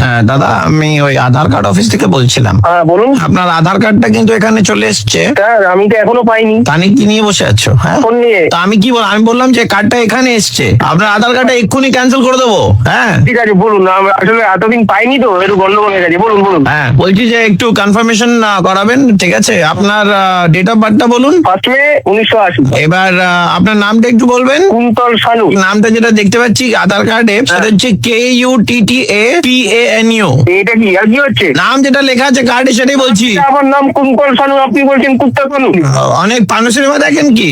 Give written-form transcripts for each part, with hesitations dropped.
হ্যাঁ দাদা, আমি ওই আধার কার্ড অফিস থেকে বলছিলাম। হ্যাঁ বলুন। আপনার আধার কার্ডটা কিন্তু এখানে চলে এসছে। স্যার আমি তো এখনো পাইনি। তানি কি নিয়ে বসে আছো? হ্যাঁ, ফোন নিয়ে। তা আমি কি আমি বললাম যে কার্ডটা এখানে এসছে, আপনার আধার কার্ডটা এক্ষুনি ক্যান্সেল করে দেবো। হ্যাঁ ঠিক আছে বলুন, আসলে এতদিন পাইনি তো একটু গন্ডগোল হয়ে গেছে। বলুন বলুন। হ্যাঁ, বলছি যে একটু কনফার্মেশন করাবেন, ঠিক আছে? আপনার ডেট অফ বার্থটা বলুন। 1 মে 1980। এবার আপনার নামটা একটু বলবেন। কুন্তল শানু। নামটা যেটা দেখতে পাচ্ছি আধার কার্ডে সেটা হচ্ছে KUTTAPANU। এটা কি আর কি হচ্ছে? নাম যেটা লেখা আছে কার্ডে সেটাই বলছি। আমার নাম কুন্তল শানু, আপনি বলছেন কুত্তা শানু। অনেক পানু সিনেমা দেখেন কি?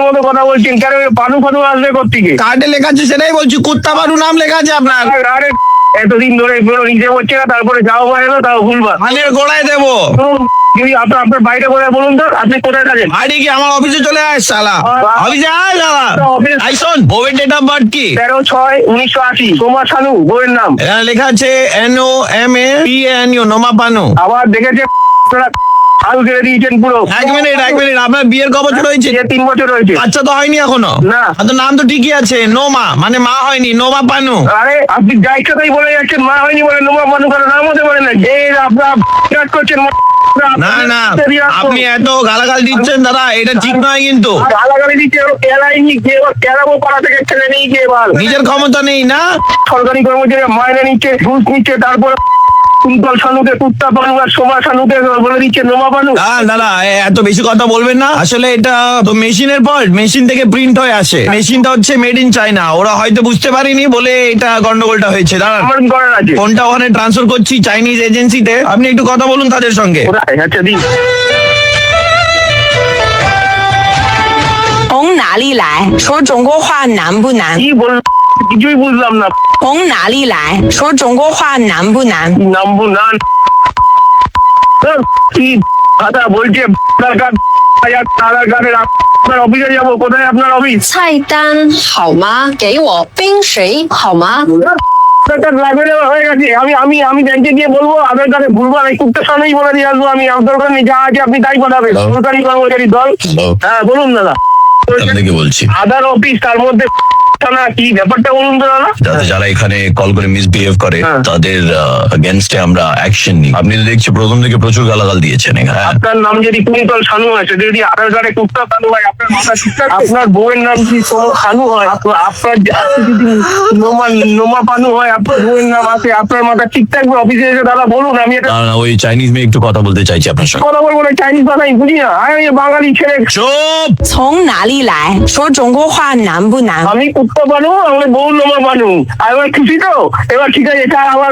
মতো কথা বলছেন কেন? পানু ফানু আসবে কোথেকে? কার্ডে লেখা আছে সেটাই বলছি, কুত্তা বানু নাম লেখা আছে আপনার। আরে এতদিন ধরে কোনো নিজে হচ্ছে না, তারপরে যাও পারে না, তাও ভুলবা। মানে গোড়ায় দেবো। যদি আপনার বাইরে কোথায় বলুন তো, আপনি কোথায় থাকেন? বাড়ি কি আমার অফিসে চলে আয় শালা। অফিসে আয় শালা। আই শোন, বউয়ের ডেট অফ বার্থ কি? 13/6/1980। সোমা শানু বইয়ের নাম। এখানে লেখা আছে NOMAPANU, নোমা পানু। আবার দেখেছে হাল ছেড়ে দিয়েছেন পুরো। এক মিনিট, আপনার বিয়ের ক বছর হয়েছে? 3 বছর হয়েছে। বাচ্চা তো হয়নি এখনো? না। তো নাম তো ঠিকই আছে, নোমা, মানে মা হয়নি, নোমা পানু। আরে আপনি যা ইচ্ছা তাই বলে যাচ্ছেন, মা হয়নি বলে নোমা মানু করে নাম হতে পারে না। যে আপনার বিরাট করছেন। না না, আপনি এত গালাগাল দিচ্ছেন দাদা, এটা ঠিক নয় কিন্তু। গালাগালি দিচ্ছে, কেলাইনি কে কেলাবো পাড়া থেকে ছেলে নেই কে বল। নিজের ক্ষমতা নেই না? সরকারি কর্মচারী মাইনে নিচ্ছে, ঘুষ নিচ্ছে, তারপর কুন্তল শানুকে কুত্তা পানু আর সোমা শানুকে বলে দিচ্ছে নোমা পানু। দাদা এত বেশি কথা বলবেন না, আসলে এটা তো মেশিনের ফল্ট, মেশিন থেকে প্রিন্ট হয়ে আসে। মেশিনটা হচ্ছে মেড ইন চায়না, ওরা হয়তো বুঝতে পারেনি বলে এটা গন্ডগোলটা হয়েছে। দাঁড়ান, আমার কি করার আছে? ফোনটা ওখানে ট্রান্সফার করছি চাইনিজ এজেন্সিতে, আপনি একটু কথা বলুন তাদের সঙ্গে। আচ্ছা দিন।从哪里来？说中国话难不难？ কি বল, কিছুই বুঝলাম না।从哪里来？说中国话难不难？নামবো না। কি কথা বলছে? আধার কার্ড, আধার কার্ডের আপনার অফিসে যাবো। কোথায় আপনার অফিস?菜单好吗？给我冰水好吗？আধার কার্ড লাগবে না, হয়ে গেছে। আমি ব্যাংকে গিয়ে বলবো আধার কার্ডে ভুলবার এই কুত্তা সামনেই বলে দিয়ে আসবো। আমি আপনার ওখানে যা আছে আপনি তাই পাঠাবেন। সরকারি কর্মচারী দল। হ্যাঁ বলুন দাদা। আপনাকে বলছি, আধার অফিস, তার মধ্যে না, কি ব্যাপারটা বলুন তো দাদা। যারা এখানে কল করে মিসবিহেভ করে তাদের এগেনস্টে আমরা অ্যাকশন নিই। আপনি তো দেখছি প্রথম থেকে প্রচুর গালাগাল দিয়েছেন এখানে। আপনার নাম যদি কুন্তল শানু হয়, সেটা যদি আধার কার্ডে কুত্তা শানু হয়, আপনার মাথা ঠিকঠাক? আপনার বউয়ের নাম যদি শানু হয়, আপনার যদি নোমা পানু হয়, আপনার বউয়ের নাম আছে, আপনার মাথা ঠিক থাকবে? অফিসে এসে দাদা বলুন, আমি এটা না, ওই চাইনিজ মেয়ে একটু কথা বলতে চাইছি আপনার সঙ্গে। কথা বলবো না। চাইনিজ ভাষা আমি বুঝি না, আমি বাঙালি ছেলে। চুপ।从哪里来？说中国话难不难？আমি কুত্তা পানু, আমার বউ নোমা পানু। আর এবার খুশি তো? এবার ঠিক আছে, আমার